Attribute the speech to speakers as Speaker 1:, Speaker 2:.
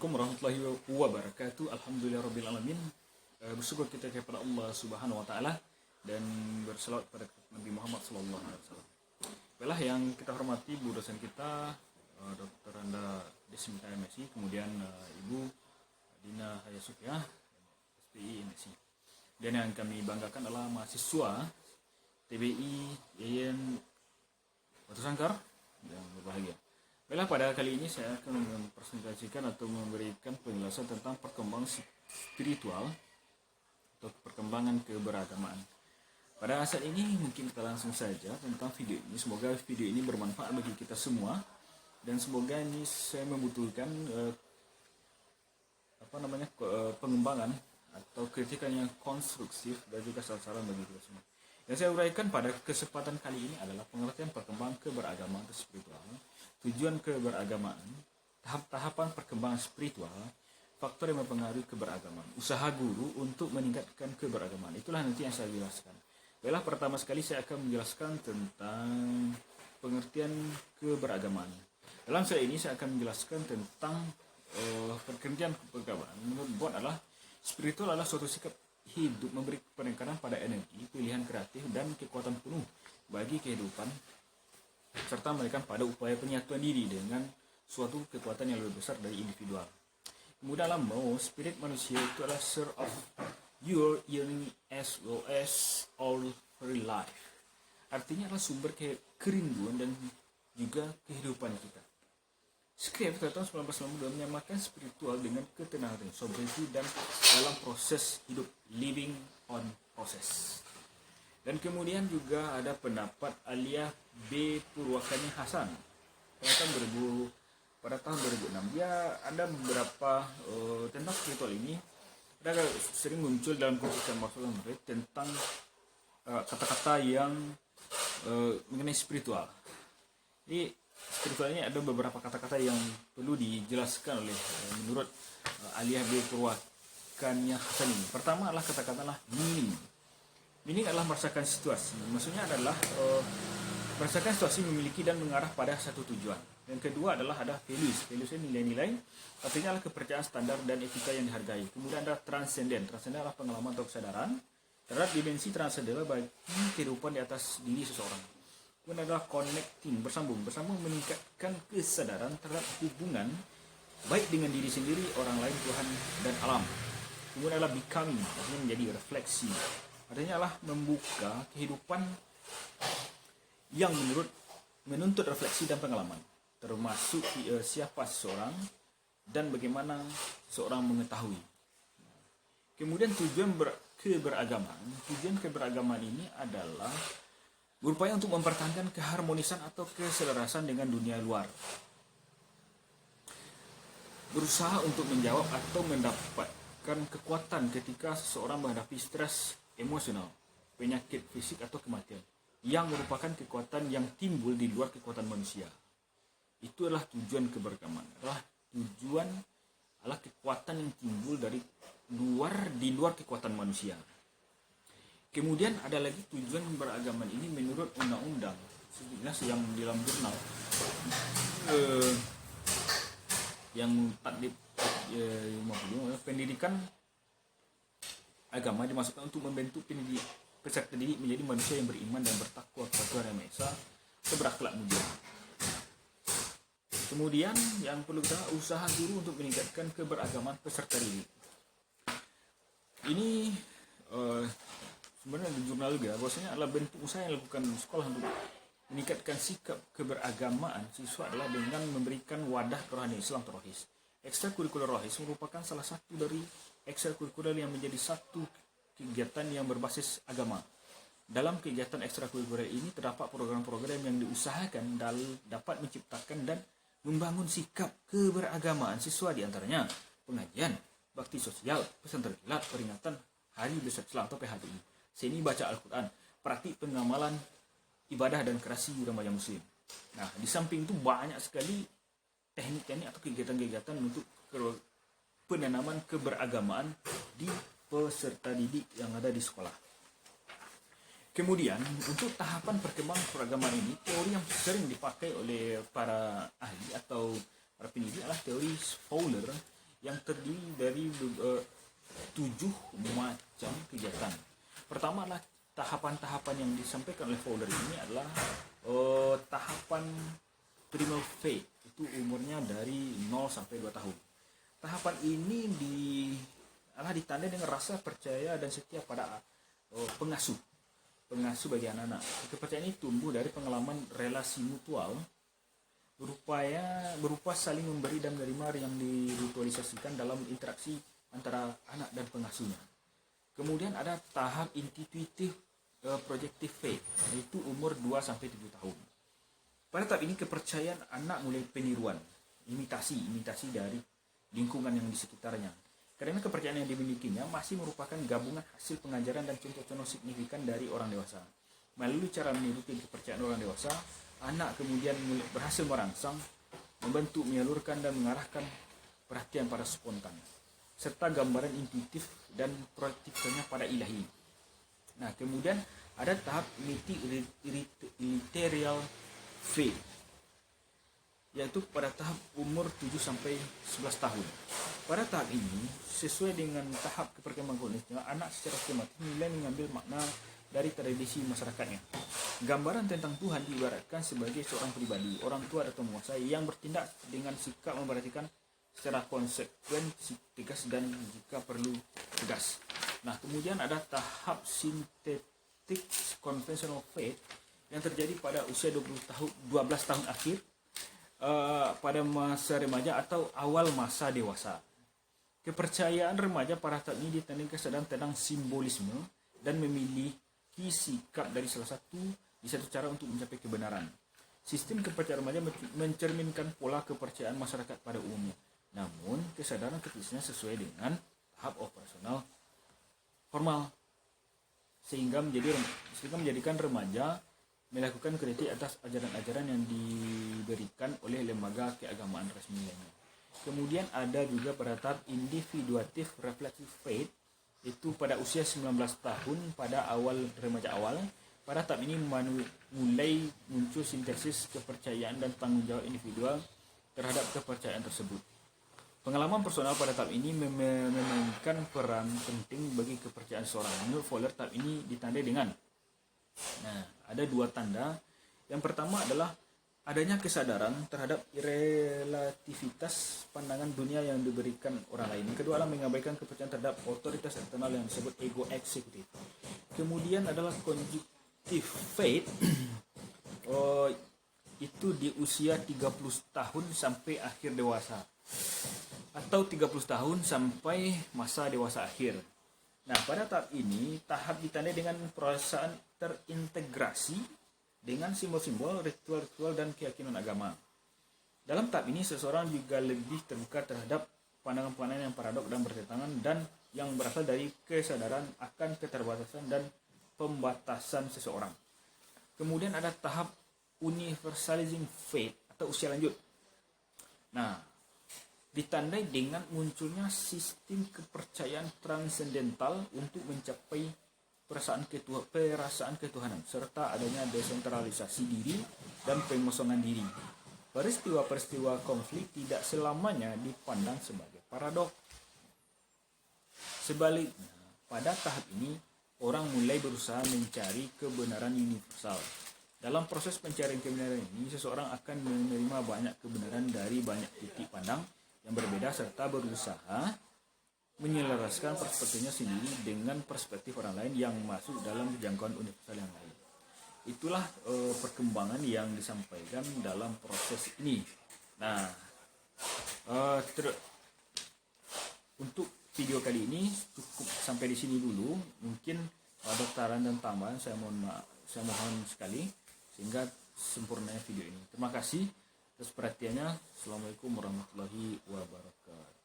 Speaker 1: Assalamualaikum warahmatullahi wabarakatuh. Alhamdulillahirrabbilalamin. Bersyukur kita kepada Allah Subhanahu wa taala dan berselawat kepada Nabi Muhammad sallallahu alaihi wasallam. Baiklah yang kita hormati Bu dosen kita Dr. Anda Desmita MSI, kemudian Ibu Dina Hayasufiah SPI MSI. Dan yang kami banggakan adalah mahasiswa TBI Yayan Batu Sangkar yang berbahagia. Baiklah, pada kali ini saya akan mempresentasikan atau memberikan penjelasan tentang perkembangan spiritual atau perkembangan keberagamaan. Pada saat ini mungkin kita langsung saja tentang video ini. Semoga video ini bermanfaat bagi kita semua dan semoga ini saya membutuhkan pengembangan atau kritikan yang konstruktif dan juga saran-saran bagi kita semua. Yang saya uraikan pada kesempatan kali ini adalah pengertian perkembangan keberagamaan atau spiritual, tujuan keberagamaan, tahap-tahapan perkembangan spiritual, faktor yang mempengaruhi keberagamaan, usaha guru untuk meningkatkan keberagamaan. Itulah nanti yang saya jelaskan. Baiklah, pertama sekali saya akan menjelaskan tentang pengertian keberagamaan. Dalam slide ini saya akan menjelaskan tentang pengertian keberagamaan. Menurut Bond adalah spiritual adalah suatu sikap hidup memberi penekanan pada energi, pilihan kreatif, dan kekuatan penuh bagi kehidupan serta memberikan pada upaya penyatuan diri dengan suatu kekuatan yang lebih besar dari individual. Kemudian dalam spirit manusia itu adalah source of your yearning as well as all very life. Artinya adalah sumber kerinduan dan juga kehidupan kita. Script tahun 1992 menyamakan spiritual dengan ketenangan, sobriety, dan dalam proses hidup, living on process. Dan kemudian juga ada pendapat Aliyah B. Purwakani Hasan pada tahun 2006. Dia ada beberapa tentang spiritual ini. Ada sering muncul dalam konstitusi maksudnya tentang kata-kata yang mengenai spiritual. Jadi spiritual ini ada beberapa kata-kata yang perlu dijelaskan oleh menurut Aliyah B. Purwakani Hasan ini. Pertama adalah kata-katalah meaning. Meaning adalah merasakan situasi. Maksudnya adalah merasakan situasi memiliki dan mengarah pada satu tujuan. Yang kedua adalah ada values. Values ini nilai-nilai. Artinya adalah kepercayaan standar dan etika yang dihargai. Kemudian ada transcendent. Transcendent adalah pengalaman atau kesadaran terhadap dimensi transcendental bagi kehidupan di atas diri seseorang. Kemudian adalah connecting, bersambung meningkatkan kesadaran terhadap hubungan baik dengan diri sendiri, orang lain, Tuhan, dan alam. Kemudian adalah becoming, artinya menjadi refleksi. Artinya adalah membuka kehidupan yang menuntut refleksi dan pengalaman, termasuk siapa seseorang dan bagaimana seorang mengetahui. Kemudian tujuan keberagaman ini adalah berupaya untuk mempertahankan keharmonisan atau keselarasan dengan dunia luar. Berusaha untuk menjawab atau mendapatkan kekuatan ketika seseorang menghadapi stres emosional, penyakit fisik atau kematian, yang merupakan kekuatan yang timbul di luar kekuatan manusia. Itu adalah tujuan keberagaman. Tujuan adalah kekuatan yang timbul di luar kekuatan manusia. Kemudian ada lagi tujuan beragaman ini menurut undang-undang yang di dalam jurnal yang takdib 50 pendidikan agama dimasukkan untuk membentuk peserta didik menjadi manusia yang beriman dan bertakwa kepada Tuhan Yang Maha Esa serta berakhlak mulia. Kemudian yang perlu kita usaha guru untuk meningkatkan keberagaman peserta didik. Ini sebenarnya di jurnal juga bahwasanya adalah bentuk usaha yang dilakukan sekolah untuk meningkatkan sikap keberagamaan siswa adalah dengan memberikan wadah rohani Islam Rohis. Ekstrakurikuler Rohis merupakan salah satu dari ekstrakurikuler yang menjadi satu kegiatan yang berbasis agama. Dalam kegiatan ekstrakurikuler ini terdapat program-program yang diusahakan dapat menciptakan dan membangun sikap keberagamaan siswa, di antaranya pengajian, bakti sosial, pesantren kilat, peringatan Hari Besar Islam atau PHBI, seni baca Al-Quran, praktik pengamalan ibadah dan kreasi remaja muslim. Nah, di samping itu banyak sekali teknik-teknik atau kegiatan-kegiatan untuk penanaman keberagamaan di peserta didik yang ada di sekolah. Kemudian, untuk tahapan perkembangan keberagaman ini, teori yang sering dipakai oleh para ahli atau para pendidik adalah teori Fowler yang terdiri dari 7 macam kegiatan. Pertama adalah tahapan-tahapan yang disampaikan oleh folder ini adalah tahapan primal phase, itu umurnya dari 0 sampai 2 tahun. Tahapan ini ditandai dengan rasa percaya dan setia pada pengasuh bagi anak-anak. Kepercayaan ini tumbuh dari pengalaman relasi mutual berupa saling memberi dan menerima yang diritualisasikan dalam interaksi antara anak dan pengasuhnya. Kemudian ada tahap intuitive projective faith, yaitu umur 2 sampai 7 tahun. Pada tahap ini kepercayaan anak mulai peniruan, imitasi dari lingkungan yang di sekitarnya. Karena kepercayaan yang dimilikinya masih merupakan gabungan hasil pengajaran dan contoh-contoh signifikan dari orang dewasa. Melalui cara meniru kepercayaan orang dewasa, anak kemudian berhasil merangsang, membentuk, menyalurkan, dan mengarahkan perhatian pada spontan, serta gambaran intuitif dan proyektifnya pada ilahi. Nah, kemudian ada tahap literal faith, yaitu pada tahap umur 7 sampai 11 tahun. Pada tahap ini, sesuai dengan tahap perkembangan kognitifnya, anak secara sistematis mulai mengambil makna dari tradisi masyarakatnya. Gambaran tentang Tuhan diibaratkan sebagai seorang pribadi, orang tua atau penguasa yang bertindak dengan sikap memperhatikan secara konsekuen, tegas, dan jika perlu tegas. Nah, kemudian ada tahap synthetic conventional faith yang terjadi pada usia 12 tahun akhir, pada masa remaja atau awal masa dewasa. Kepercayaan remaja pada tahap ini ditandai kesadaran tentang simbolisme dan memiliki sikap dari di satu cara untuk mencapai kebenaran. Sistem kepercayaan remaja mencerminkan pola kepercayaan masyarakat pada umumnya. Namun, kesadaran kritisnya sesuai dengan tahap operasional formal, sehingga menjadikan remaja melakukan kritik atas ajaran-ajaran yang diberikan oleh lembaga keagamaan resmi lainnya. Kemudian ada juga pada tahap individuative reflective faith, itu pada usia 19 tahun pada awal remaja awal. Pada tahap ini mulai muncul sintesis kepercayaan dan tanggung jawab individual terhadap kepercayaan tersebut. Pengalaman personal pada tahap ini memainkan peran penting bagi kepercayaan seorang. Menurut Fowler, tahap ini ditandai dengan ada 2 tanda. Yang pertama adalah adanya kesadaran terhadap relativitas pandangan dunia yang diberikan orang lain. Yang kedua adalah mengabaikan kepercayaan terhadap otoritas eksternal yang disebut ego eksekutif. Kemudian adalah conjunctive faith, itu di usia 30 tahun sampai akhir dewasa, atau 30 tahun sampai masa dewasa akhir. Nah, pada tahap ini, tahap ditandai dengan perasaan terintegrasi dengan simbol-simbol, ritual-ritual, dan keyakinan agama. Dalam tahap ini, seseorang juga lebih terbuka terhadap pandangan-pandangan yang paradok dan bertentangan dan yang berasal dari kesadaran akan keterbatasan dan pembatasan seseorang. Kemudian ada tahap universalizing faith atau usia lanjut. Nah, ditandai dengan munculnya sistem kepercayaan transendental untuk mencapai perasaan ketuhanan, serta adanya desentralisasi diri dan pengosongan diri. Peristiwa-peristiwa konflik tidak selamanya dipandang sebagai paradok. Sebaliknya, pada tahap ini, orang mulai berusaha mencari kebenaran universal. Dalam proses pencarian kebenaran ini, seseorang akan menerima banyak kebenaran dari banyak titik pandang yang berbeda serta berusaha menyelaraskan perspektifnya sendiri dengan perspektif orang lain yang masuk dalam jangkauan universal yang lain. Itulah perkembangan yang disampaikan dalam proses ini. Nah, untuk video kali ini cukup sampai di sini dulu. Mungkin ada saran dan tambahan, saya mohon sekali sehingga sempurnanya video ini. Terima kasih atas perhatiannya. Assalamualaikum warahmatullahi wabarakatuh.